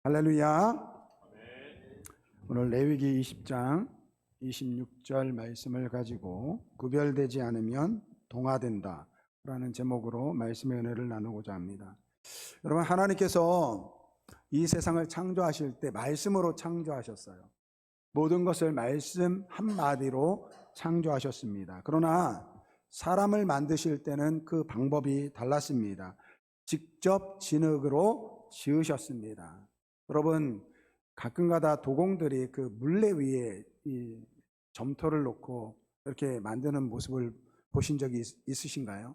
할렐루야. 오늘 레위기 20장 26절 말씀을 가지고 구별되지 않으면 동화된다 라는 제목으로 말씀의 은혜를 나누고자 합니다. 여러분, 하나님께서 이 세상을 창조하실 때 말씀으로 창조하셨어요. 모든 것을 말씀 한마디로 창조하셨습니다. 그러나 사람을 만드실 때는 그 방법이 달랐습니다. 직접 진흙으로 지으셨습니다. 여러분, 가끔가다 도공들이 그 물레 위에 이 점토를 놓고 이렇게 만드는 모습을 보신 적이 있으신가요?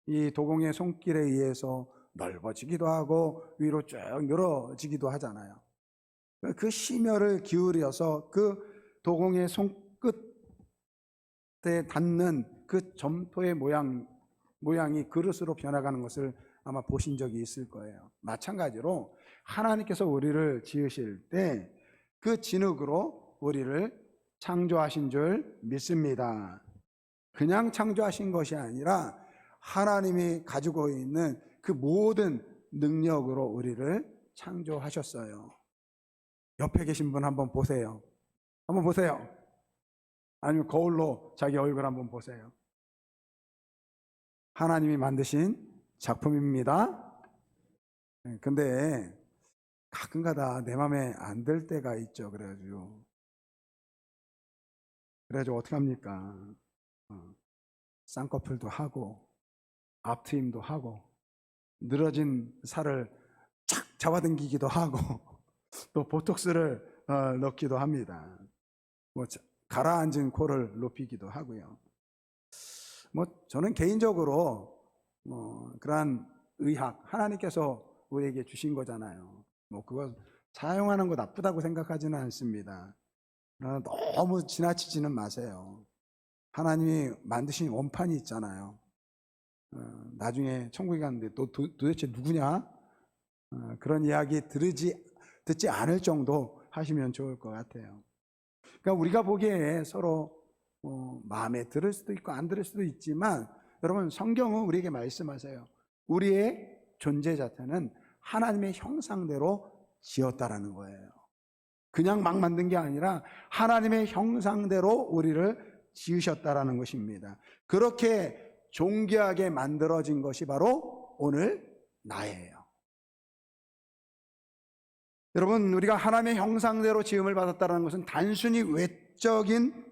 이 도공의 손길에 의해서 넓어지기도 하고 위로 쭉 늘어지기도 하잖아요. 그 심혈을 기울여서 그 도공의 손끝에 닿는 그 점토의 모양이 그릇으로 변화가는 것을 아마 보신 적이 있을 거예요. 마찬가지로 하나님께서 우리를 지으실 때 그 진흙으로 우리를 창조하신 줄 믿습니다. 그냥 창조하신 것이 아니라 하나님이 가지고 있는 그 모든 능력으로 우리를 창조하셨어요. 옆에 계신 분 한번 보세요. 한번 보세요. 아니면 거울로 자기 얼굴 한번 보세요. 하나님이 만드신 작품입니다. 근데 가끔가다 내 맘에 안 들 때가 있죠. 그래가지고 어떻게 합니까? 쌍꺼풀도 하고 앞트임도 하고 늘어진 살을 착 잡아당기기도 하고 또 보톡스를 넣기도 합니다. 뭐 가라앉은 코를 높이기도 하고요. 뭐 저는 개인적으로 그러한 의학, 하나님께서 우리에게 주신 거잖아요. 뭐 그거 사용하는 거 나쁘다고 생각하지는 않습니다. 그러나 너무 지나치지는 마세요. 하나님이 만드신 원판이 있잖아요. 나중에 천국에 갔는데 또 도대체 누구냐? 그런 이야기 듣지 않을 정도 하시면 좋을 것 같아요. 그러니까 우리가 보기에 서로 마음에 들을 수도 있고 안 들을 수도 있지만, 여러분, 성경은 우리에게 말씀하세요. 우리의 존재 자체는 하나님의 형상대로 지었다라는 거예요. 그냥 막 만든 게 아니라 하나님의 형상대로 우리를 지으셨다라는 것입니다. 그렇게 존귀하게 만들어진 것이 바로 오늘 나예요. 여러분, 우리가 하나님의 형상대로 지음을 받았다는 것은 단순히 외적인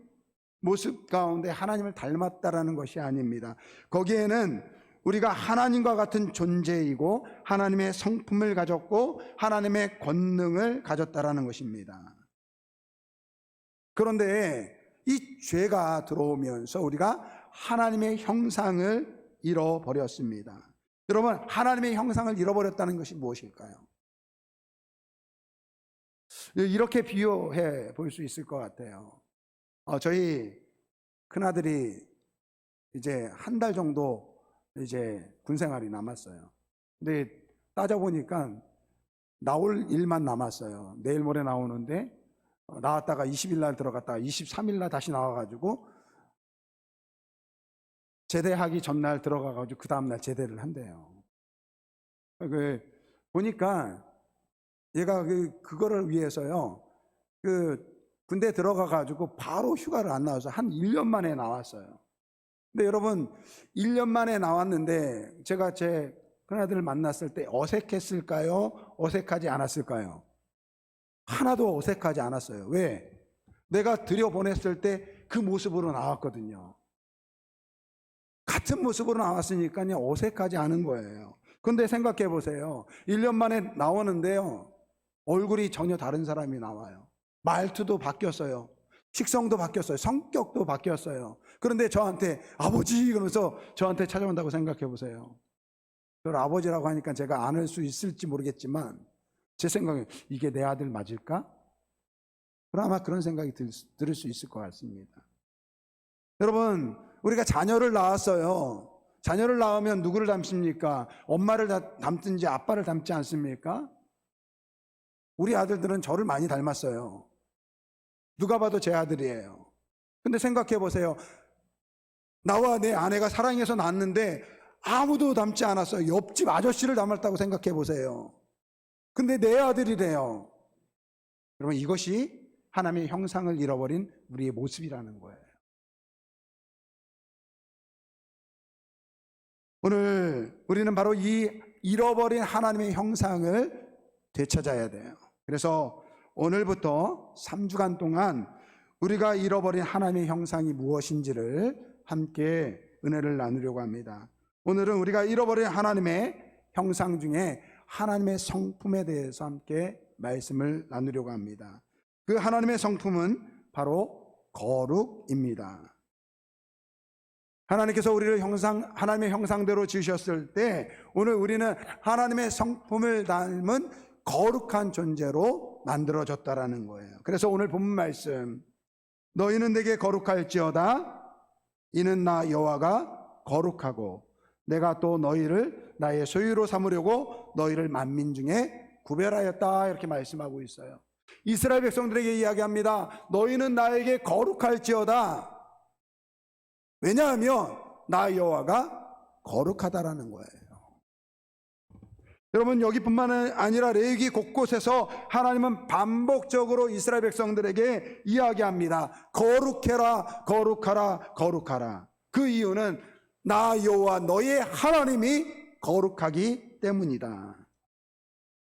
모습 가운데 하나님을 닮았다라는 것이 아닙니다. 거기에는 우리가 하나님과 같은 존재이고 하나님의 성품을 가졌고 하나님의 권능을 가졌다라는 것입니다. 그런데 이 죄가 들어오면서 우리가 하나님의 형상을 잃어버렸습니다. 여러분, 하나님의 형상을 잃어버렸다는 것이 무엇일까요? 이렇게 비유해 볼 수 있을 것 같아요. 저희 큰아들이 이제 한 달 정도 이제 군생활이 남았어요. 근데 따져보니까 나올 일만 남았어요. 내일 모레 나오는데 나왔다가 20일 날 들어갔다가 23일 날 다시 나와가지고 제대하기 전날 들어가가지고 그 다음날 제대를 한대요. 보니까 얘가 그거를 위해서요, 군대 들어가가지고 바로 휴가를 안 나와서 한 1년 만에 나왔어요. 근데 여러분, 1년 만에 나왔는데 제가 제 큰아들을 만났을 때 어색했을까요? 어색하지 않았을까요? 하나도 어색하지 않았어요. 왜? 내가 들여보냈을 때 그 모습으로 나왔거든요. 같은 모습으로 나왔으니까요, 어색하지 않은 거예요. 근데 생각해 보세요. 1년 만에 나오는데요, 얼굴이 전혀 다른 사람이 나와요. 말투도 바뀌었어요. 식성도 바뀌었어요. 성격도 바뀌었어요. 그런데 저한테 아버지 그러면서 저한테 찾아온다고 생각해 보세요. 저를 아버지라고 하니까 제가 안을 수 있을지 모르겠지만 제 생각에 이게 내 아들 맞을까? 그럼 아마 그런 생각이 들을 수 있을 것 같습니다. 여러분, 우리가 자녀를 낳았어요. 자녀를 낳으면 누구를 닮습니까? 엄마를 닮든지 아빠를 닮지 않습니까? 우리 아들들은 저를 많이 닮았어요. 누가 봐도 제 아들이에요. 근데 생각해 보세요. 나와 내 아내가 사랑해서 낳았는데 아무도 닮지 않았어요. 옆집 아저씨를 닮았다고 생각해 보세요. 근데 내 아들이래요. 여러분, 이것이 하나님의 형상을 잃어버린 우리의 모습이라는 거예요. 오늘 우리는 바로 이 잃어버린 하나님의 형상을 되찾아야 돼요. 그래서 오늘부터 3주간 동안 우리가 잃어버린 하나님의 형상이 무엇인지를 함께 은혜를 나누려고 합니다. 오늘은 우리가 잃어버린 하나님의 형상 중에 하나님의 성품에 대해서 함께 말씀을 나누려고 합니다. 그 하나님의 성품은 바로 거룩입니다. 하나님께서 우리를 하나님의 형상대로 지으셨을 때 오늘 우리는 하나님의 성품을 닮은 거룩한 존재로 만들어졌다라는 거예요. 그래서 오늘 본문 말씀, 너희는 내게 거룩할지어다. 이는 나 여호와가 거룩하고 내가 또 너희를 나의 소유로 삼으려고 너희를 만민 중에 구별하였다. 이렇게 말씀하고 있어요. 이스라엘 백성들에게 이야기합니다. 너희는 나에게 거룩할지어다. 왜냐하면 나 여호와가 거룩하다라는 거예요. 여러분, 여기뿐만 아니라 레위기 곳곳에서 하나님은 반복적으로 이스라엘 백성들에게 이야기합니다. 거룩해라, 거룩하라, 거룩하라. 그 이유는 나 여호와 너의 하나님이 거룩하기 때문이다.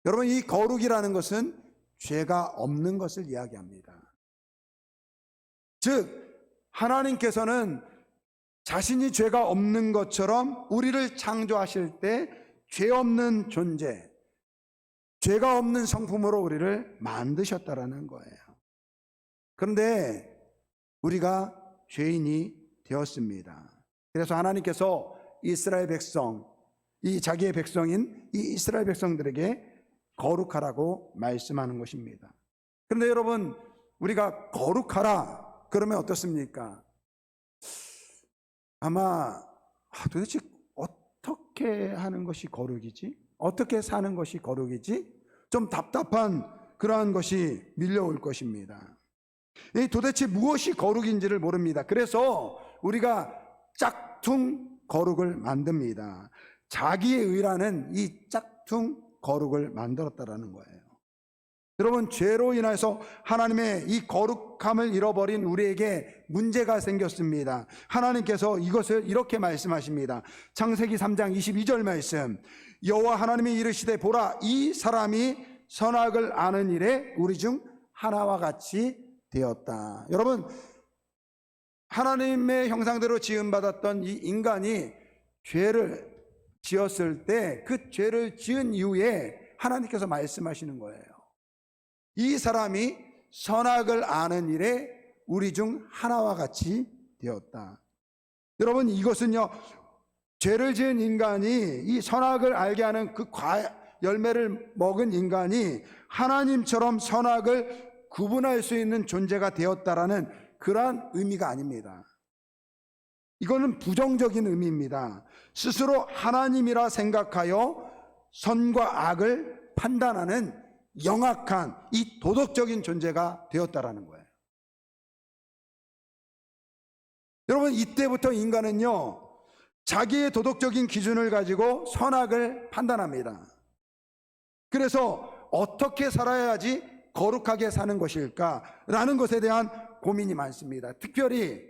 여러분, 이 거룩이라는 것은 죄가 없는 것을 이야기합니다. 즉, 하나님께서는 자신이 죄가 없는 것처럼 우리를 창조하실 때 죄 없는 존재, 죄가 없는 성품으로 우리를 만드셨다라는 거예요. 그런데 우리가 죄인이 되었습니다. 그래서 하나님께서 이스라엘 백성, 이 자기의 백성인 이 이스라엘 백성들에게 거룩하라고 말씀하는 것입니다. 그런데 여러분, 우리가 거룩하라 그러면 어떻습니까? 아마 도대체 어떻게 하는 것이 거룩이지? 어떻게 사는 것이 거룩이지? 좀 답답한 그러한 것이 밀려올 것입니다. 도대체 무엇이 거룩인지를 모릅니다. 그래서 우리가 짝퉁 거룩을 만듭니다. 자기의 의라는 이 짝퉁 거룩을 만들었다라는 거예요. 여러분, 죄로 인해서 하나님의 이 거룩함을 잃어버린 우리에게 문제가 생겼습니다. 하나님께서 이것을 이렇게 말씀하십니다. 창세기 3장 22절 말씀, 여호와 하나님이 이르시되 보라, 이 사람이 선악을 아는 일에 우리 중 하나와 같이 되었다. 여러분, 하나님의 형상대로 지음받았던 이 인간이 죄를 지었을 때 그 죄를 지은 이후에 하나님께서 말씀하시는 거예요. 이 사람이 선악을 아는 일에 우리 중 하나와 같이 되었다. 여러분, 이것은요, 죄를 지은 인간이 이 선악을 알게 하는 그 열매를 먹은 인간이 하나님처럼 선악을 구분할 수 있는 존재가 되었다라는 그러한 의미가 아닙니다. 이거는 부정적인 의미입니다. 스스로 하나님이라 생각하여 선과 악을 판단하는 영악한 이 도덕적인 존재가 되었다라는 거예요. 여러분, 이때부터 인간은요, 자기의 도덕적인 기준을 가지고 선악을 판단합니다. 그래서 어떻게 살아야지 거룩하게 사는 것일까라는 것에 대한 고민이 많습니다. 특별히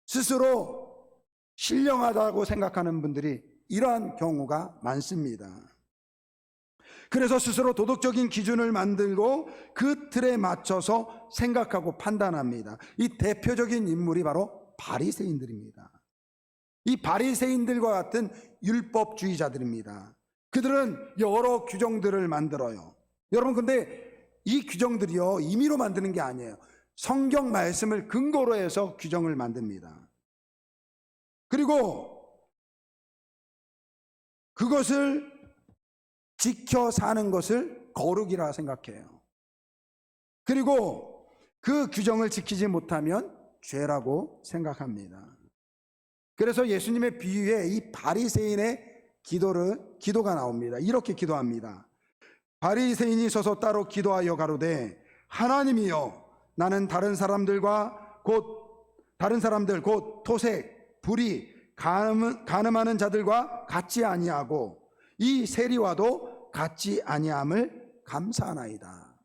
스스로 신령하다고 생각하는 분들이 이러한 경우가 많습니다. 그래서 스스로 도덕적인 기준을 만들고 그 틀에 맞춰서 생각하고 판단합니다. 이 대표적인 인물이 바로 바리새인들입니다. 이 바리새인들과 같은 율법주의자들입니다. 그들은 여러 규정들을 만들어요. 여러분, 근데 이 규정들이요, 임의로 만드는 게 아니에요. 성경 말씀을 근거로 해서 규정을 만듭니다. 그리고 그것을 지켜 사는 것을 거룩이라 생각해요. 그리고 그 규정을 지키지 못하면 죄라고 생각합니다. 그래서 예수님의 비유에 이 바리새인의 기도가 나옵니다. 이렇게 기도합니다. 바리새인이 서서 따로 기도하여 가로되, 하나님이여, 나는 다른 사람들 곧 토색, 불의, 가늠하는 자들과 같지 아니하고 이 세리와도 갖지 아니함을 감사하나이다.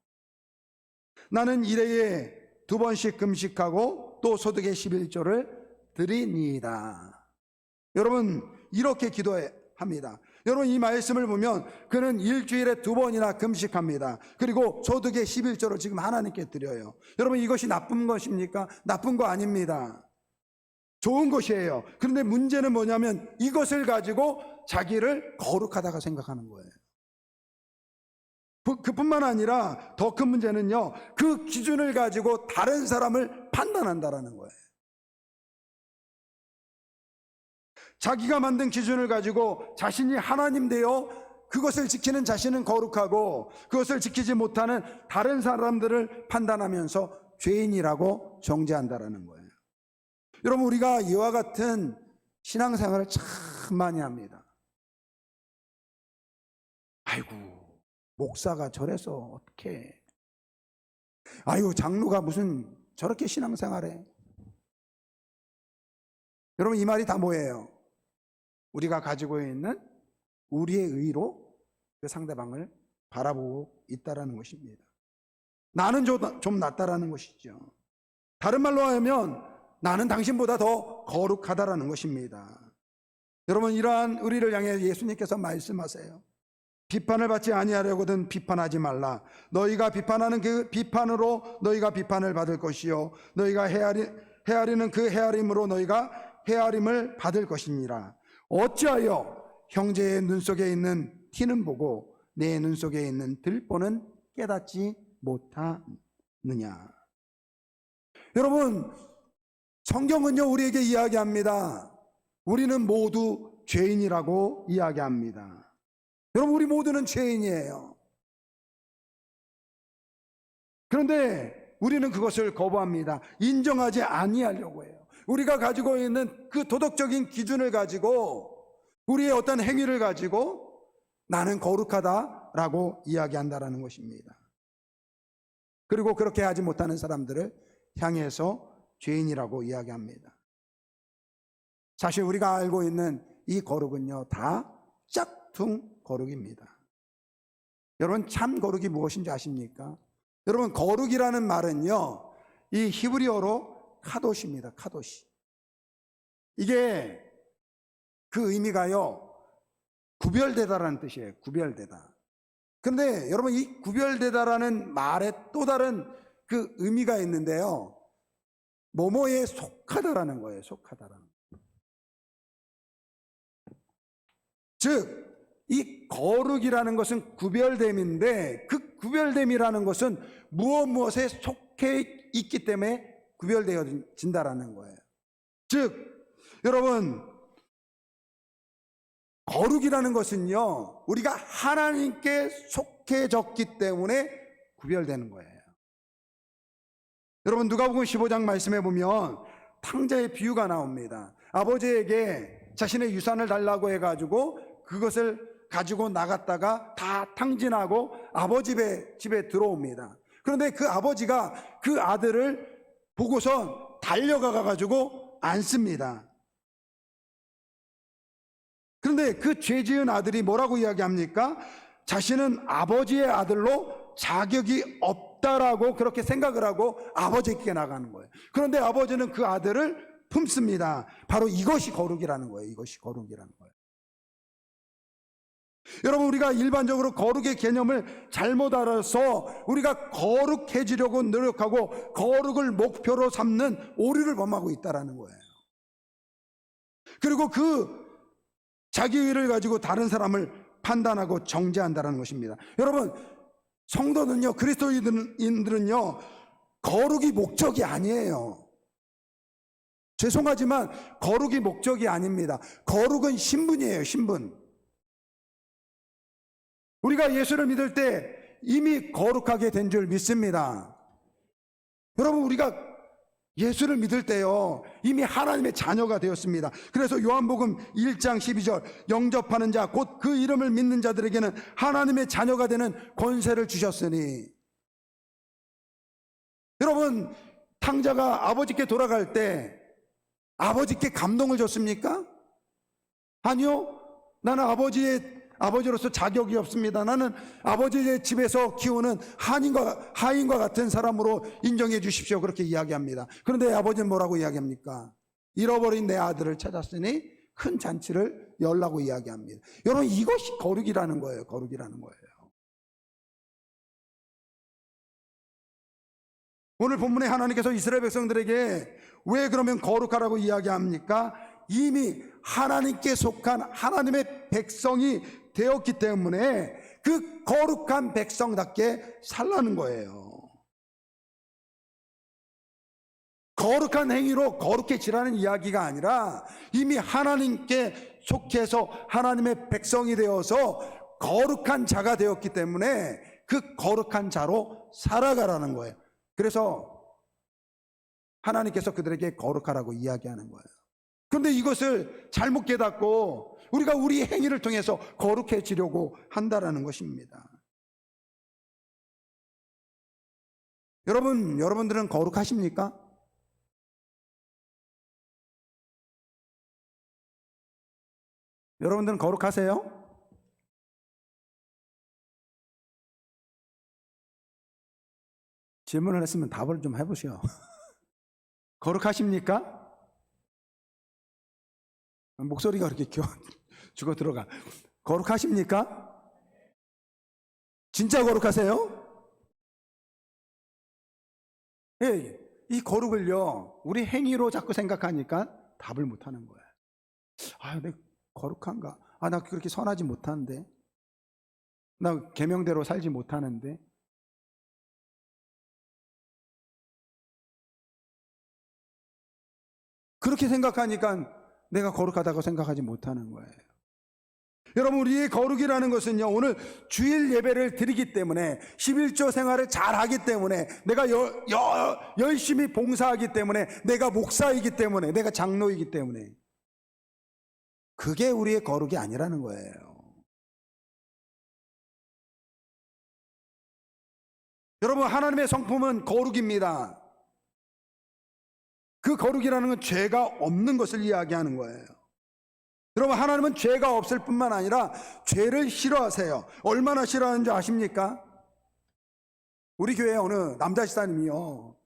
나는 일해에 2번씩 금식하고 또 소득의 11조를 드리니이다. 여러분 이렇게 기도합니다. 여러분 이 말씀을 보면 그는 일주일에 2번이나 금식합니다. 그리고 소득의 11조를 지금 하나님께 드려요. 여러분 이것이 나쁜 것입니까? 나쁜 거 아닙니다. 좋은 것이에요. 그런데 문제는 뭐냐면 이것을 가지고 자기를 거룩하다고 생각하는 거예요. 그뿐만 아니라 더 큰 문제는요, 그 기준을 가지고 다른 사람을 판단한다라는 거예요. 자기가 만든 기준을 가지고 자신이 하나님 되어 그것을 지키는 자신은 거룩하고 그것을 지키지 못하는 다른 사람들을 판단하면서 죄인이라고 정죄한다라는 거예요. 여러분 우리가 이와 같은 신앙생활을 참 많이 합니다. 아이고 목사가 저래서 어떡해. 아이고 장로가 무슨 저렇게 신앙생활해. 여러분 이 말이 다 뭐예요? 우리가 가지고 있는 우리의 의로 그 상대방을 바라보고 있다라는 것입니다. 나는 좀 낫다라는 것이죠. 다른 말로 하면 나는 당신보다 더 거룩하다라는 것입니다. 여러분 이러한 우리를 향해 예수님께서 말씀하세요. 비판을 받지 아니하려거든 비판하지 말라. 너희가 비판하는 그 비판으로 너희가 비판을 받을 것이요 너희가 헤아리는 그 헤아림으로 너희가 헤아림을 받을 것이니라. 어찌하여 형제의 눈 속에 있는 티는 보고 내 눈 속에 있는 들보는 깨닫지 못하느냐. 여러분 성경은요 우리에게 이야기합니다. 우리는 모두 죄인이라고 이야기합니다. 여러분 우리 모두는 죄인이에요. 그런데 우리는 그것을 거부합니다. 인정하지 아니하려고 해요. 우리가 가지고 있는 그 도덕적인 기준을 가지고 우리의 어떤 행위를 가지고 나는 거룩하다라고 이야기한다라는 것입니다. 그리고 그렇게 하지 못하는 사람들을 향해서 죄인이라고 이야기합니다. 사실 우리가 알고 있는 이 거룩은요 다 짝퉁 거룩입니다. 여러분 참 거룩이 무엇인지 아십니까? 여러분 거룩이라는 말은요 이 히브리어로 카도시입니다. 카도시. 이게 그 의미가요 구별되다라는 뜻이에요. 구별되다. 그런데 여러분 이 구별되다라는 말에 또 다른 그 의미가 있는데요, 뭐뭐에 속하다라는 거예요. 속하다라는 거. 즉 이 거룩이라는 것은 구별됨인데 그 구별됨이라는 것은 무엇에 속해 있기 때문에 구별되어진다라는 거예요. 즉 여러분 거룩이라는 것은요 우리가 하나님께 속해졌기 때문에 구별되는 거예요. 여러분 누가복음 15장 말씀에 보면 탕자의 비유가 나옵니다. 아버지에게 자신의 유산을 달라고 해가지고 그것을 가지고 나갔다가 다 탕진하고 아버지 집에 들어옵니다. 그런데 그 아버지가 그 아들을 보고선 달려가 가지고 안습니다. 그런데 그 죄 지은 아들이 뭐라고 이야기합니까? 자신은 아버지의 아들로 자격이 없다라고 그렇게 생각을 하고 아버지께 나가는 거예요. 그런데 아버지는 그 아들을 품습니다. 바로 이것이 거룩이라는 거예요. 이것이 거룩이라는 거예요. 여러분 우리가 일반적으로 거룩의 개념을 잘못 알아서 우리가 거룩해지려고 노력하고 거룩을 목표로 삼는 오류를 범하고 있다는 거예요. 그리고 그 자기 의를 가지고 다른 사람을 판단하고 정죄한다는 것입니다. 여러분 성도는요 그리스도인들은요 거룩이 목적이 아니에요. 죄송하지만 거룩이 목적이 아닙니다. 거룩은 신분이에요. 신분. 우리가 예수를 믿을 때 이미 거룩하게 된 줄 믿습니다. 여러분 우리가 예수를 믿을 때요 이미 하나님의 자녀가 되었습니다. 그래서 요한복음 1장 12절 영접하는 자 곧 그 이름을 믿는 자들에게는 하나님의 자녀가 되는 권세를 주셨으니. 여러분 탕자가 아버지께 돌아갈 때 아버지께 감동을 줬습니까? 아니요. 나는 아버지의 아버지로서 자격이 없습니다. 나는 아버지의 집에서 키우는 하인과 같은 사람으로 인정해 주십시오. 그렇게 이야기합니다. 그런데 아버지는 뭐라고 이야기합니까? 잃어버린 내 아들을 찾았으니 큰 잔치를 열라고 이야기합니다. 여러분, 이것이 거룩이라는 거예요. 거룩이라는 거예요. 오늘 본문에 하나님께서 이스라엘 백성들에게 왜 그러면 거룩하라고 이야기합니까? 이미 하나님께 속한 하나님의 백성이 되었기 때문에 그 거룩한 백성답게 살라는 거예요. 거룩한 행위로 거룩해지라는 이야기가 아니라 이미 하나님께 속해서 하나님의 백성이 되어서 거룩한 자가 되었기 때문에 그 거룩한 자로 살아가라는 거예요. 그래서 하나님께서 그들에게 거룩하라고 이야기하는 거예요. 그런데 이것을 잘못 깨닫고 우리가 우리 행위를 통해서 거룩해지려고 한다라는 것입니다. 여러분들은 거룩하십니까? 여러분들은 거룩하세요? 질문을 했으면 답을 좀 해보시오. 거룩하십니까? 목소리가 그렇게 죽어 들어가. 거룩하십니까? 진짜 거룩하세요? 예, 이 거룩을요, 우리 행위로 자꾸 생각하니까 답을 못 하는 거예요. 아, 내가 거룩한가? 아, 나 그렇게 선하지 못하는데. 나 계명대로 살지 못하는데. 그렇게 생각하니까 내가 거룩하다고 생각하지 못하는 거예요. 여러분, 우리의 거룩이라는 것은요, 오늘 주일 예배를 드리기 때문에 11조 생활을 잘하기 때문에 내가 열심히 봉사하기 때문에 내가 목사이기 때문에 내가 장로이기 때문에 그게 우리의 거룩이 아니라는 거예요. 여러분, 하나님의 성품은 거룩입니다. 그 거룩이라는 건 죄가 없는 것을 이야기하는 거예요. 여러분, 하나님은 죄가 없을 뿐만 아니라 죄를 싫어하세요. 얼마나 싫어하는 줄 아십니까? 우리 교회 어느 남자 집사님이요,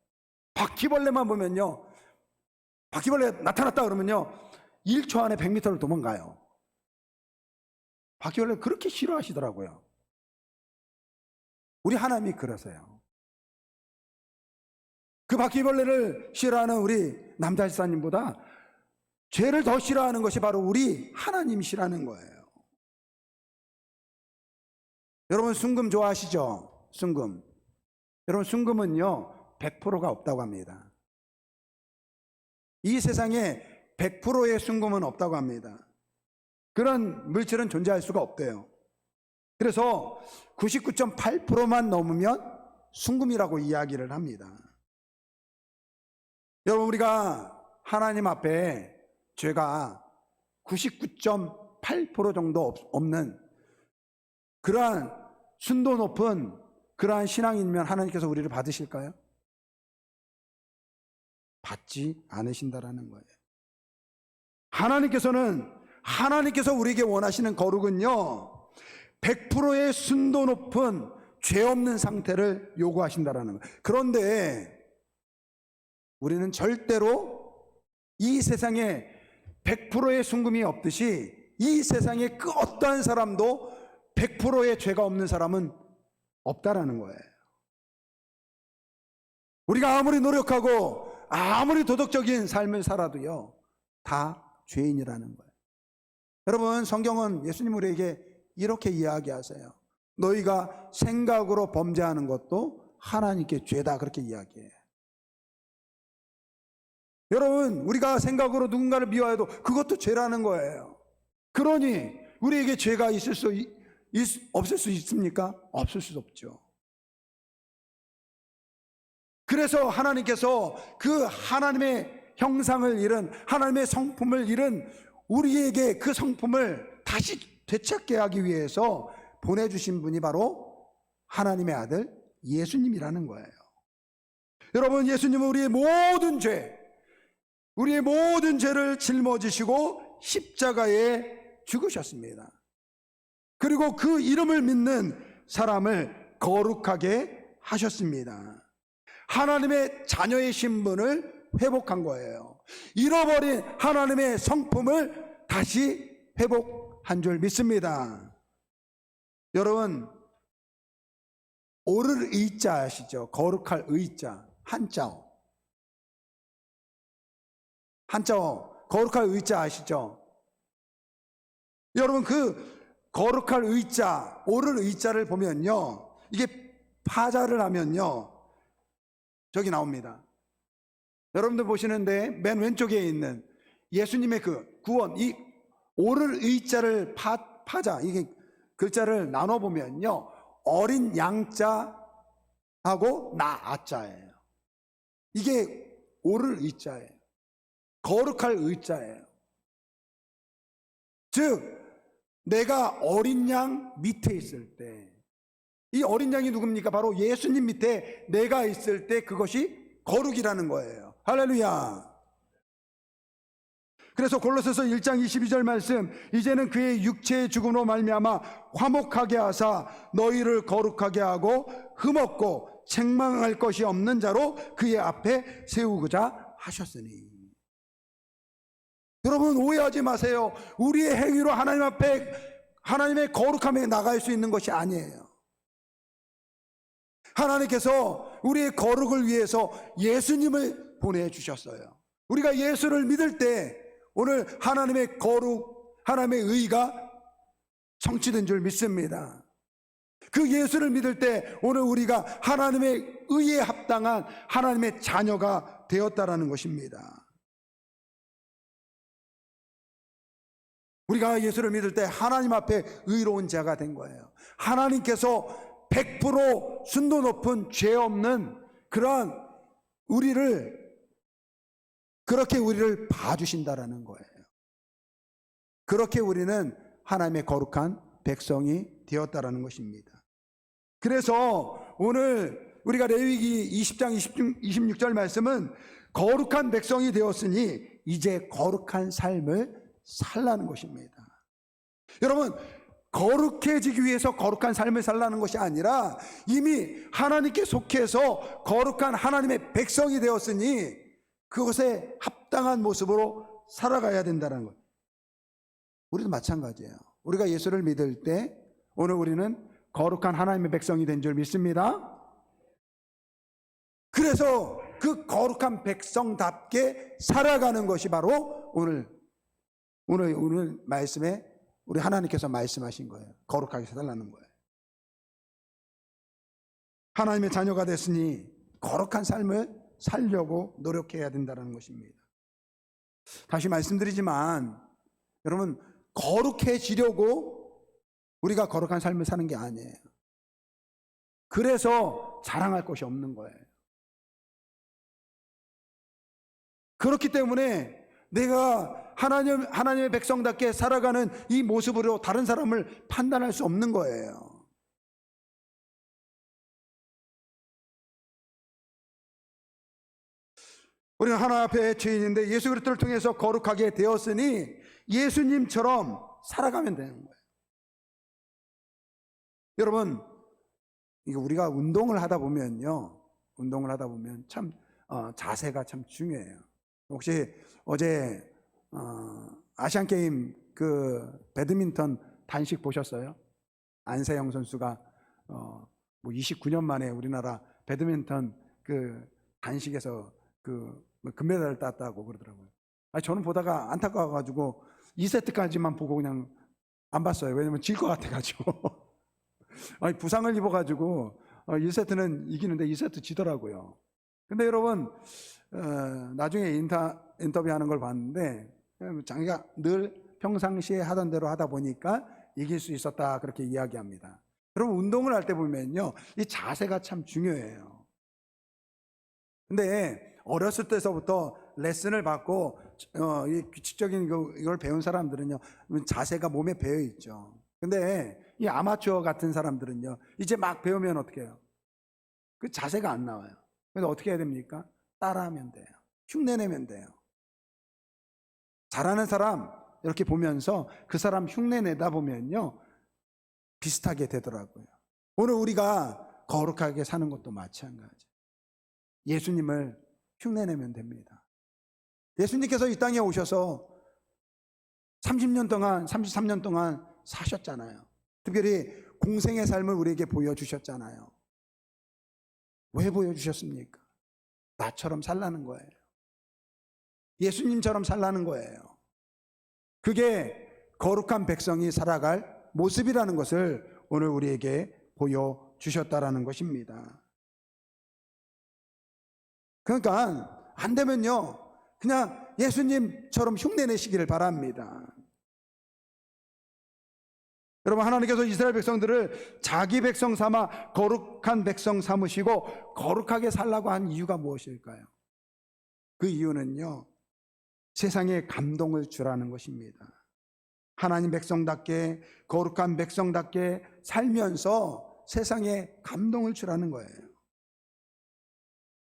바퀴벌레만 보면요, 바퀴벌레 나타났다 그러면요 1초 안에 100m를 도망가요. 바퀴벌레 그렇게 싫어하시더라고요. 우리 하나님이 그러세요. 그 바퀴벌레를 싫어하는 우리 남자 집사님보다 죄를 더 싫어하는 것이 바로 우리 하나님이시라는 거예요. 여러분, 순금 좋아하시죠? 순금. 여러분, 순금은요 100%가 없다고 합니다. 이 세상에 100%의 순금은 없다고 합니다. 그런 물질은 존재할 수가 없대요. 그래서 99.8%만 넘으면 순금이라고 이야기를 합니다. 여러분, 우리가 하나님 앞에 죄가 99.8% 정도 없는 그러한 순도 높은 그러한 신앙이면 하나님께서 우리를 받으실까요? 받지 않으신다라는 거예요. 하나님께서 우리에게 원하시는 거룩은요 100%의 순도 높은 죄 없는 상태를 요구하신다라는 거예요. 그런데 우리는 절대로 이 세상에 100%의 순금이 없듯이 이 세상에 그 어떠한 사람도 100%의 죄가 없는 사람은 없다라는 거예요. 우리가 아무리 노력하고 아무리 도덕적인 삶을 살아도요 다 죄인이라는 거예요. 여러분, 성경은 예수님 우리에게 이렇게 이야기하세요. 너희가 생각으로 범죄하는 것도 하나님께 죄다, 그렇게 이야기해요. 여러분, 우리가 생각으로 누군가를 미워해도 그것도 죄라는 거예요. 그러니 우리에게 죄가 없을 수 있습니까? 없을 수 없죠. 그래서 하나님께서 그 하나님의 형상을 잃은, 하나님의 성품을 잃은 우리에게 그 성품을 다시 되찾게 하기 위해서 보내주신 분이 바로 하나님의 아들 예수님이라는 거예요. 여러분, 예수님은 우리의 모든 죄를 짊어지시고 십자가에 죽으셨습니다. 그리고 그 이름을 믿는 사람을 거룩하게 하셨습니다. 하나님의 자녀의 신분을 회복한 거예요. 잃어버린 하나님의 성품을 다시 회복한 줄 믿습니다. 여러분, 오를 의자 아시죠? 거룩할 의자, 한자어. 한자어, 거룩할 의자 아시죠? 여러분, 그 거룩할 의자, 오를 의자를 보면요, 이게 파자를 하면요, 저기 나옵니다. 여러분들 보시는데 맨 왼쪽에 있는 예수님의 그 구원, 이 오를 의자를 파자, 이게 글자를 나눠보면요, 어린 양자하고 나아자예요. 이게 오를 의자예요. 거룩할 의자예요. 즉 내가 어린 양 밑에 있을 때, 이 어린 양이 누굽니까? 바로 예수님 밑에 내가 있을 때 그것이 거룩이라는 거예요. 할렐루야. 그래서 골로새서 1장 22절 말씀, 이제는 그의 육체의 죽음으로 말미암아 화목하게 하사 너희를 거룩하게 하고 흠없고 책망할 것이 없는 자로 그의 앞에 세우고자 하셨으니. 여러분, 오해하지 마세요. 우리의 행위로 하나님 앞에 하나님의 거룩함에 나갈 수 있는 것이 아니에요. 하나님께서 우리의 거룩을 위해서 예수님을 보내주셨어요. 우리가 예수를 믿을 때 오늘 하나님의 거룩, 하나님의 의가 성취된 줄 믿습니다. 그 예수를 믿을 때 오늘 우리가 하나님의 의에 합당한 하나님의 자녀가 되었다라는 것입니다. 우리가 예수를 믿을 때 하나님 앞에 의로운 자가 된 거예요. 하나님께서 100% 순도 높은 죄 없는 그러한 그렇게 우리를 봐주신다라는 거예요. 그렇게 우리는 하나님의 거룩한 백성이 되었다라는 것입니다. 그래서 오늘 우리가 레위기 20장 26절 말씀은 거룩한 백성이 되었으니 이제 거룩한 삶을 살라는 것입니다. 여러분, 거룩해지기 위해서 거룩한 삶을 살라는 것이 아니라 이미 하나님께 속해서 거룩한 하나님의 백성이 되었으니 그것에 합당한 모습으로 살아가야 된다는 것. 우리도 마찬가지예요. 우리가 예수를 믿을 때 오늘 우리는 거룩한 하나님의 백성이 된 줄 믿습니다. 그래서 그 거룩한 백성답게 살아가는 것이 바로 오늘 말씀에 우리 하나님께서 말씀하신 거예요. 거룩하게 살라는 거예요. 하나님의 자녀가 됐으니 거룩한 삶을 살려고 노력해야 된다는 것입니다. 다시 말씀드리지만 여러분, 거룩해지려고 우리가 거룩한 삶을 사는 게 아니에요. 그래서 자랑할 것이 없는 거예요. 그렇기 때문에 내가 하나님의 백성답게 살아가는 이 모습으로 다른 사람을 판단할 수 없는 거예요. 우리는 하나님 앞에 죄인인데 예수 그리스도를 통해서 거룩하게 되었으니 예수님처럼 살아가면 되는 거예요. 여러분, 이거 우리가 운동을 하다 보면 참 자세가 참 중요해요. 혹시 어제 아시안 게임 그 배드민턴 단식 보셨어요? 안세영 선수가 뭐 29년 만에 우리나라 배드민턴 그 단식에서 그 금메달을 땄다고 그러더라고요. 아니, 저는 보다가 안타까워가지고 2세트까지만 보고 그냥 안 봤어요. 왜냐면 질 것 같아가지고. 아니, 부상을 입어가지고 1세트는 이기는데 2세트 지더라고요. 근데 여러분, 나중에 인터뷰하는 걸 봤는데 자기가 늘 평상시에 하던 대로 하다 보니까 이길 수 있었다, 그렇게 이야기합니다. 여러분, 운동을 할 때 보면요, 이 자세가 참 중요해요. 근데 어렸을 때서부터 레슨을 받고 이 규칙적인 이걸 배운 사람들은요, 자세가 몸에 배어 있죠. 근데 이 아마추어 같은 사람들은요, 이제 막 배우면 어떻게 해요? 그 자세가 안 나와요. 그래서 어떻게 해야 됩니까? 따라하면 돼요. 흉내내면 돼요. 잘하는 사람 이렇게 보면서 그 사람 흉내내다 보면요, 비슷하게 되더라고요. 오늘 우리가 거룩하게 사는 것도 마찬가지. 예수님을 흉내내면 됩니다. 예수님께서 이 땅에 오셔서 30년 동안, 33년 동안 사셨잖아요. 특별히 공생의 삶을 우리에게 보여주셨잖아요. 왜 보여주셨습니까? 나처럼 살라는 거예요. 예수님처럼 살라는 거예요. 그게 거룩한 백성이 살아갈 모습이라는 것을 오늘 우리에게 보여주셨다라는 것입니다. 그러니까 안 되면요, 그냥 예수님처럼 흉내내시기를 바랍니다. 여러분, 하나님께서 이스라엘 백성들을 자기 백성 삼아 거룩한 백성 삼으시고 거룩하게 살라고 한 이유가 무엇일까요? 그 이유는요, 세상에 감동을 주라는 것입니다. 하나님 백성답게, 거룩한 백성답게 살면서 세상에 감동을 주라는 거예요.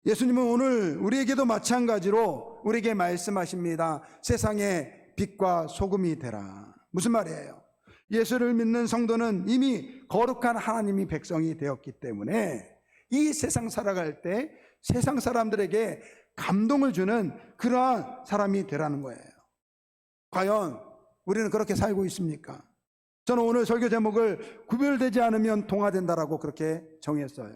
예수님은 오늘 우리에게도 마찬가지로 우리에게 말씀하십니다. 세상에 빛과 소금이 되라. 무슨 말이에요? 예수를 믿는 성도는 이미 거룩한 하나님이 백성이 되었기 때문에 이 세상 살아갈 때 세상 사람들에게 감동을 주는 그러한 사람이 되라는 거예요. 과연 우리는 그렇게 살고 있습니까? 저는 오늘 설교 제목을 구별되지 않으면 동화된다라고 그렇게 정했어요.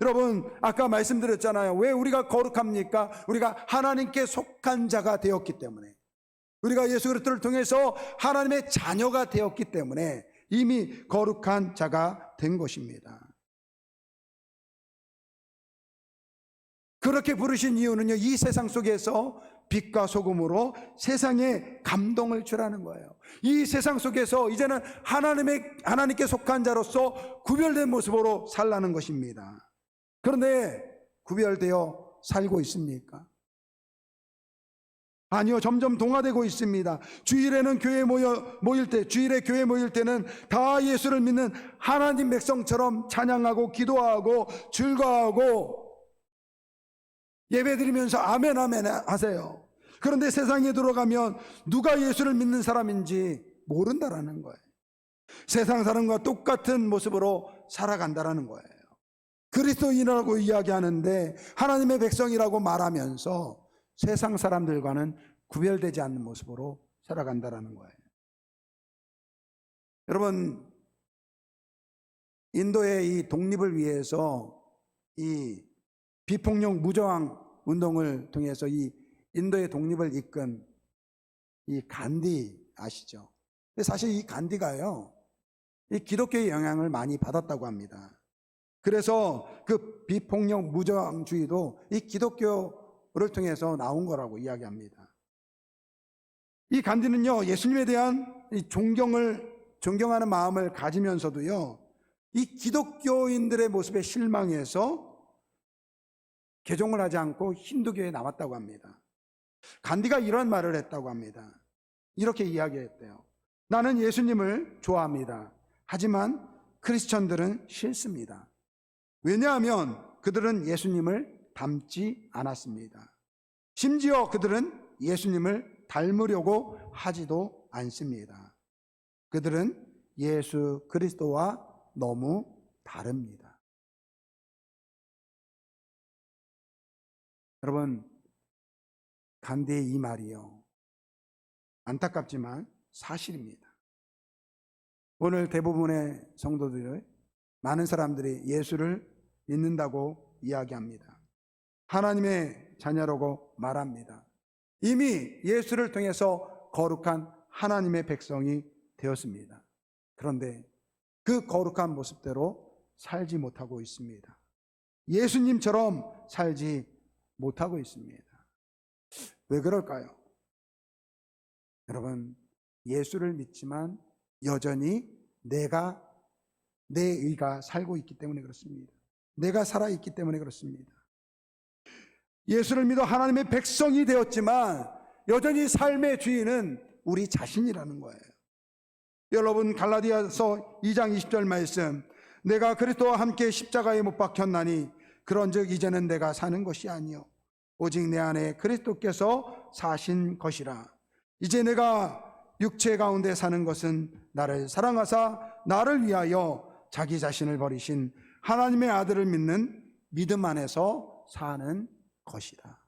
여러분, 아까 말씀드렸잖아요. 왜 우리가 거룩합니까? 우리가 하나님께 속한 자가 되었기 때문에, 우리가 예수 그리스도를 통해서 하나님의 자녀가 되었기 때문에 이미 거룩한 자가 된 것입니다. 그렇게 부르신 이유는요, 이 세상 속에서 빛과 소금으로 세상에 감동을 주라는 거예요. 이 세상 속에서 이제는 하나님께 속한 자로서 구별된 모습으로 살라는 것입니다. 그런데 구별되어 살고 있습니까? 아니요, 점점 동화되고 있습니다. 주일에는 주일에 교회 모일 때는 다 예수를 믿는 하나님 백성처럼 찬양하고 기도하고 즐거워하고 예배드리면서 아멘 아멘 하세요. 그런데 세상에 들어가면 누가 예수를 믿는 사람인지 모른다라는 거예요. 세상 사람과 똑같은 모습으로 살아간다라는 거예요. 그리스도인이라고 이야기하는데 하나님의 백성이라고 말하면서 세상 사람들과는 구별되지 않는 모습으로 살아간다라는 거예요. 여러분, 인도의 이 독립을 위해서 이 비폭력 무저항 운동을 통해서 이 인도의 독립을 이끈 이 간디 아시죠? 근데 사실 이 간디가요, 이 기독교의 영향을 많이 받았다고 합니다. 그래서 그 비폭력 무저항주의도 이 기독교를 통해서 나온 거라고 이야기합니다. 이 간디는요, 예수님에 대한 이 존경하는 마음을 가지면서도요, 이 기독교인들의 모습에 실망해서 개종을 하지 않고 힌두교에 남았다고 합니다. 간디가 이런 말을 했다고 합니다. 이렇게 이야기했대요. 나는 예수님을 좋아합니다. 하지만 크리스천들은 싫습니다. 왜냐하면 그들은 예수님을 닮지 않았습니다. 심지어 그들은 예수님을 닮으려고 하지도 않습니다. 그들은 예수 그리스도와 너무 다릅니다. 여러분, 간디의 이 말이요, 안타깝지만 사실입니다. 오늘 대부분의 성도들, 많은 사람들이 예수를 믿는다고 이야기합니다. 하나님의 자녀라고 말합니다. 이미 예수를 통해서 거룩한 하나님의 백성이 되었습니다. 그런데 그 거룩한 모습대로 살지 못하고 있습니다. 예수님처럼 살지 못하고 있습니다. 왜 그럴까요? 여러분, 예수를 믿지만 여전히 내 의가 살고 있기 때문에 그렇습니다. 내가 살아있기 때문에 그렇습니다. 예수를 믿어 하나님의 백성이 되었지만 여전히 삶의 주인은 우리 자신이라는 거예요. 여러분, 갈라디아서 2장 20절 말씀, 내가 그리스도와 함께 십자가에 못 박혔나니 그런즉 이제는 내가 사는 것이 아니요 오직 내 안에 그리스도께서 사신 것이라. 이제 내가 육체 가운데 사는 것은 나를 사랑하사 나를 위하여 자기 자신을 버리신 하나님의 아들을 믿는 믿음 안에서 사는 것이다.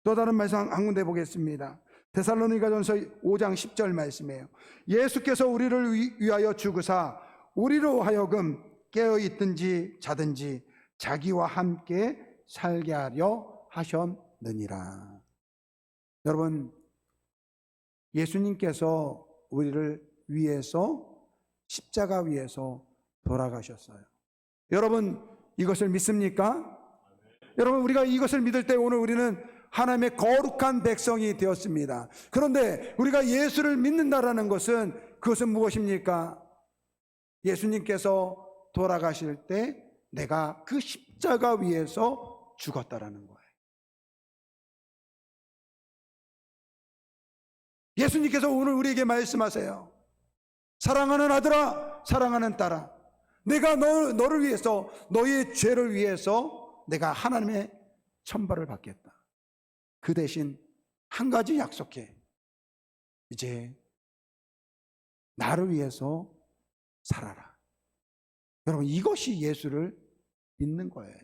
또 다른 말씀 한 군데 보겠습니다. 데살로니가전서 5장 10절 말씀이에요. 예수께서 우리를 위하여 죽으사 우리로 하여금 깨어있든지 자든지 자기와 함께 살게 하려 하셨느니라. 여러분, 예수님께서 우리를 위해서 십자가 위에서 돌아가셨어요. 여러분, 이것을 믿습니까? 여러분, 우리가 이것을 믿을 때 오늘 우리는 하나님의 거룩한 백성이 되었습니다. 그런데 우리가 예수를 믿는다라는 것은 그것은 무엇입니까? 예수님께서 돌아가실 때 내가 그 십자가 위에서 죽었다라는 거예요. 예수님께서 오늘 우리에게 말씀하세요. 사랑하는 아들아, 사랑하는 딸아, 내가 너를 위해서, 너의 죄를 위해서 내가 하나님의 천벌을 받겠다. 그 대신 한 가지 약속해. 이제 나를 위해서 살아라. 여러분, 이것이 예수를 믿는 거예요.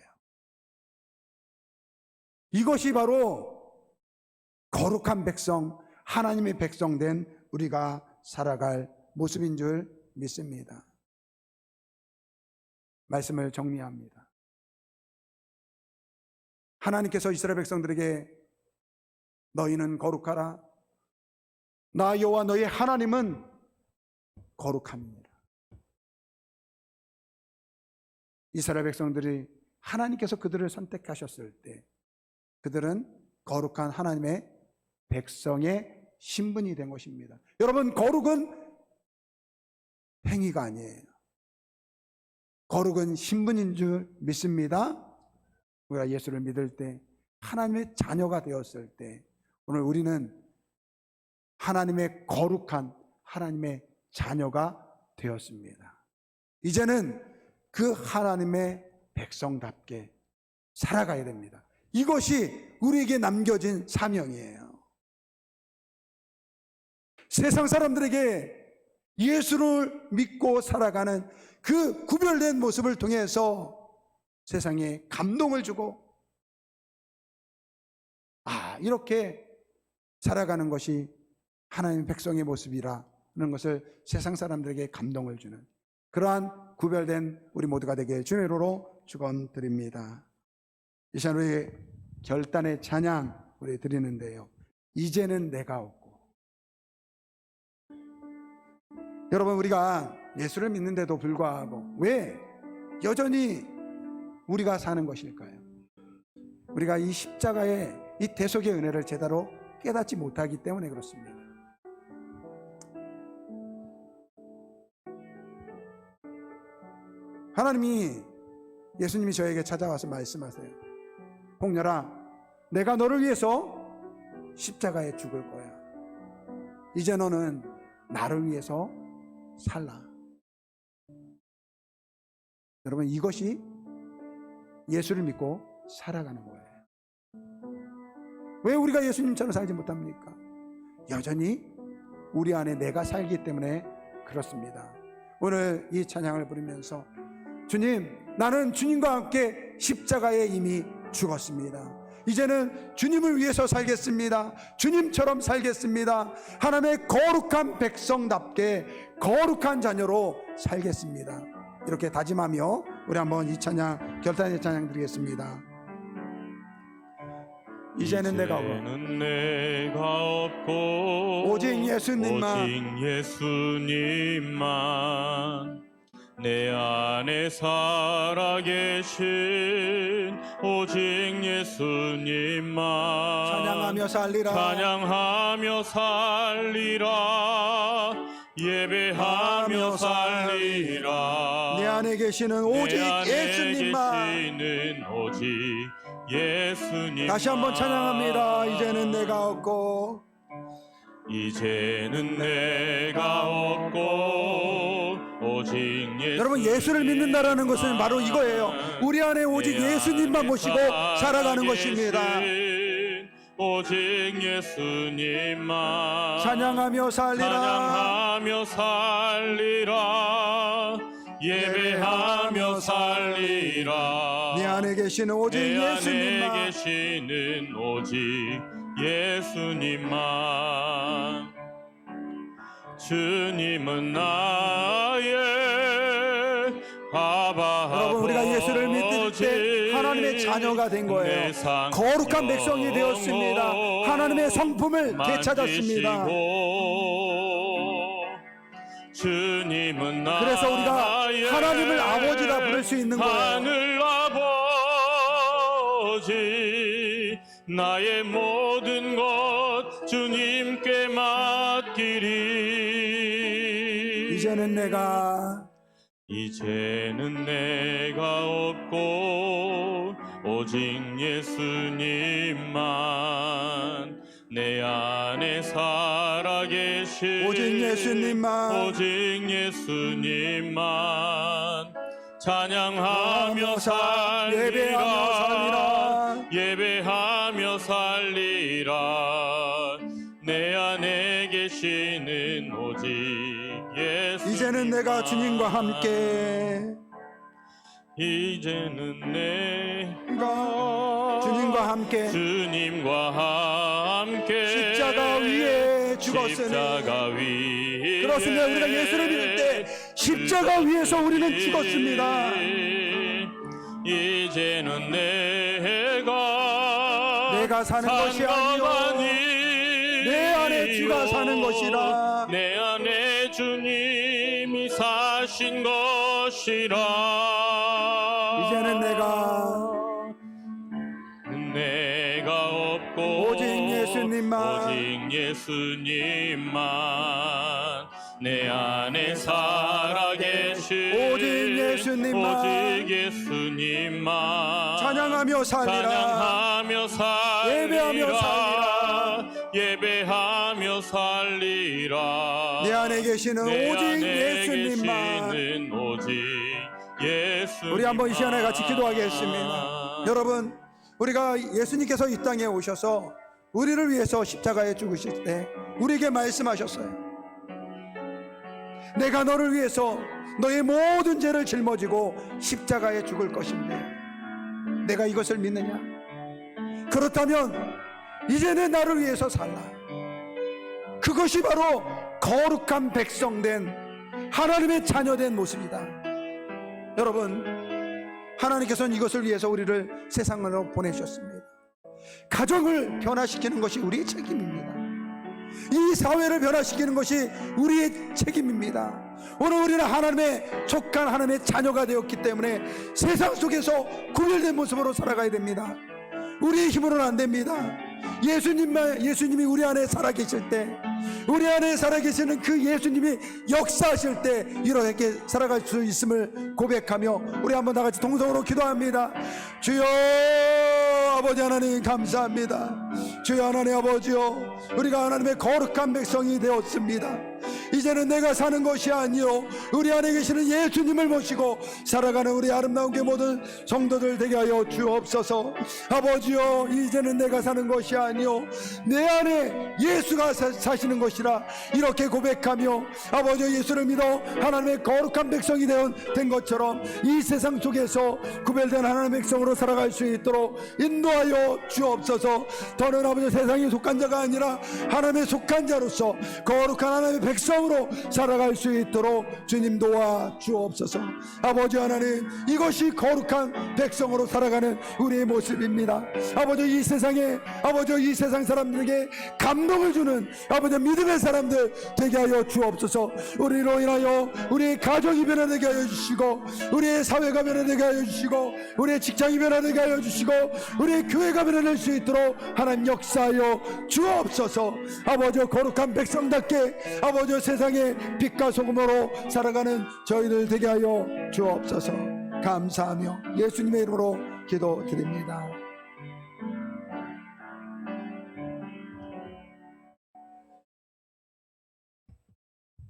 이것이 바로 거룩한 백성, 하나님의 백성된 우리가 살아갈 모습인 줄 믿습니다. 말씀을 정리합니다. 하나님께서 이스라엘 백성들에게 너희는 거룩하라. 나 여호와 너희 하나님은 거룩합니다. 이스라엘 백성들이 하나님께서 그들을 선택하셨을 때 그들은 거룩한 하나님의 백성의 신분이 된 것입니다. 여러분, 거룩은 행위가 아니에요. 거룩은 신분인 줄 믿습니다. 우리가 예수를 믿을 때, 하나님의 자녀가 되었을 때, 오늘 우리는 하나님의 거룩한 하나님의 자녀가 되었습니다. 이제는 그 하나님의 백성답게 살아가야 됩니다. 이것이 우리에게 남겨진 사명이에요. 세상 사람들에게 예수를 믿고 살아가는 그 구별된 모습을 통해서 세상에 감동을 주고, 이렇게 살아가는 것이 하나님 백성의 모습이라는 것을 세상 사람들에게 감동을 주는 그러한 구별된 우리 모두가 되게 주의 이름으로 축원드립니다. 이 시간 우리 결단의 찬양 우리 드리는데요, 이제는 내가 없고. 여러분, 우리가 예수를 믿는데도 불구하고 왜 여전히 우리가 사는 것일까요? 우리가 이 십자가의 이 대속의 은혜를 제대로 깨닫지 못하기 때문에 그렇습니다. 하나님이, 예수님이 저에게 찾아와서 말씀하세요. 홍렬아, 내가 너를 위해서 십자가에 죽을 거야. 이제 너는 나를 위해서 살라. 여러분, 이것이 예수를 믿고 살아가는 거예요. 왜 우리가 예수님처럼 살지 못합니까? 여전히 우리 안에 내가 살기 때문에 그렇습니다. 오늘 이 찬양을 부르면서, 주님, 나는 주님과 함께 십자가에 이미 죽었습니다. 이제는 주님을 위해서 살겠습니다. 주님처럼 살겠습니다. 하나님의 거룩한 백성답게 거룩한 자녀로 살겠습니다. 이렇게 다짐하며 우리 한번 이 찬양, 결단의 찬양 드리겠습니다. 이제는 내가 없고 오직 예수님만 내 안에 살아계신 오직 예수님만 찬양하며 살리라 예배하며 살리라. 내 안에 계시는 오직 예수님만. 다시 한번 찬양합니다. 이제는 내가 없고 오직 예수님. 여러분, 예수를 믿는다라는 것은 바로 이거예요. 우리 안에 오직 예수님만 모시고 살아가는 것입니다. 오직 예수님만 찬양하며 살리라. 찬양하며 살리라 예배하며 살리라 내 안에 계시는 오직 내 안에 예수님만. 계시는 오직 예수님만 주님은 나의 아바 여러분, 우리가 예수를 믿을 때 하나님의 자녀가 된 거예요. 거룩한 백성이 되었습니다. 하나님의 성품을 되찾았습니다. 주님은 그래서 우리가 하나님을 아버지라 부를 수 있는 거예요. 하늘 아버지 나의 모든 것 주님께 맡기리 이제는 내가 없고 오직 예수님만 내 안에 살아계신 오직 예수님만. 오직 예수님만 찬양하며 살리라 예배하며 살리라 내 안에 계시는 오직 예수님만 이제는 내가 주님과 함께. 이제는 내가 주님과 함께 십자가 위에 죽었으니. 십자가 위에 그렇습니다. 우리가 예수를 믿을 때 십자가 위에서 우리는 죽었습니다. 이제는 내가 사는 것이 아니요 내 안에 주가 사는 것이라. 내 안에 주님이 사신 것이라 이제는 내가 없고 오직 예수님만. 오직 예수님만 내 안에 살아계신 오직 예수님만. 오직 예수님만 찬양하며 살리라. 찬양하며 예배하며 살리라 예배하며 살리라 내 안에 계시는 내 오직 안에 예수님만. 계시는 오직 예수님만 우리 한번 이 시간에 같이 기도하겠습니다. 여러분, 우리가 예수님께서 이 땅에 오셔서 우리를 위해서 십자가에 죽으실 때 우리에게 말씀하셨어요. 내가 너를 위해서 너의 모든 죄를 짊어지고 십자가에 죽을 것인데 내가 이것을 믿느냐? 그렇다면 이제는 나를 위해서 살라. 그것이 바로 거룩한 백성된 하나님의 자녀된 모습이다. 여러분, 하나님께서는 이것을 위해서 우리를 세상으로 보내셨습니다. 가정을 변화시키는 것이 우리의 책임입니다. 이 사회를 변화시키는 것이 우리의 책임입니다. 오늘 우리는 하나님의 족한 하나님의 자녀가 되었기 때문에 세상 속에서 구별된 모습으로 살아가야 됩니다. 우리의 힘으로는 안 됩니다. 예수님이 우리 안에 살아계실 때, 우리 안에 살아계시는 그 예수님이 역사하실 때 이렇게 살아갈 수 있음을 고백하며 우리 한번 다 같이 동성으로 기도합니다. 주여, 아버지 하나님 감사합니다. 주여 하나님 아버지요, 우리가 하나님의 거룩한 백성이 되었습니다. 이제는 내가 사는 것이 아니요 우리 안에 계시는 예수님을 모시고 살아가는 우리 아름다운 게 모든 성도들 되게 하여 주옵소서. 아버지요, 이제는 내가 사는 것이 아니요 내 안에 예수가 사시는 것이라 이렇게 고백하며 아버지 예수를 믿어 하나님의 거룩한 백성이 된 것처럼 이 세상 속에서 구별된 하나님의 백성으로 살아갈 수 있도록 인도하여 주옵소서. 더는 아버지 세상에 속한 자가 아니라 하나님의 속한 자로서 거룩한 하나님의 백성으로 살아갈 수 있도록 주님 도와 주옵소서. 아버지 하나님, 이것이 거룩한 백성으로 살아가는 우리의 모습입니다. 아버지 이 세상에 이 세상 사람들에게 감동을 주는 아버지 믿음의 사람들 되게 하여 주옵소서. 우리로 인하여 우리의 가정이 변화되게 하여 주시고 우리의 사회가 변화되게 하여 주시고 우리의 직장이 변화되게 하여 주시고 우리의 교회가 변화될 수 있도록 하나님 역사하여 주옵소서. 아버지 거룩한 백성답게 아버지 세상의 빛과 소금으로 살아가는 저희들 되게 하여 주옵소서. 감사하며 예수님의 이름으로 기도드립니다.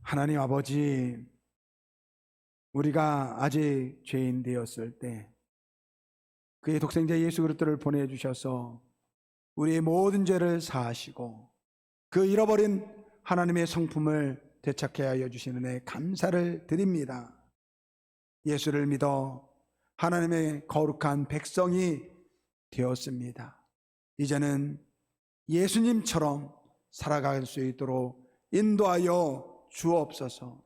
하나님 아버지, 우리가 아직 죄인 되었을 때 그의 독생자 예수 그리스도를 보내주셔서 우리의 모든 죄를 사하시고 그 잃어버린 하나님의 성품을 되찾게 하여 주시는 데 감사를 드립니다. 예수를 믿어 하나님의 거룩한 백성이 되었습니다. 이제는 예수님처럼 살아갈 수 있도록 인도하여 주옵소서.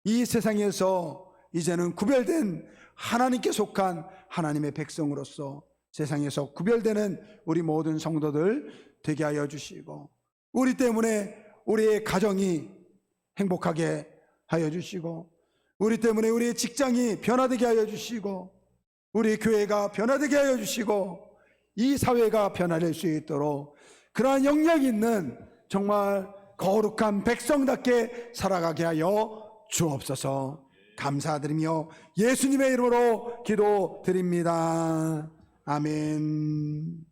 이 세상에서 이제는 구별된 하나님께 속한 하나님의 백성으로서 세상에서 구별되는 우리 모든 성도들 되게 하여 주시고, 우리 때문에 우리의 가정이 행복하게 하여 주시고, 우리 때문에 우리의 직장이 변화되게 하여 주시고, 우리 교회가 변화되게 하여 주시고, 이 사회가 변화될 수 있도록 그러한 영향 있는 정말 거룩한 백성답게 살아가게 하여 주옵소서. 감사드리며 예수님의 이름으로 기도드립니다. 아멘.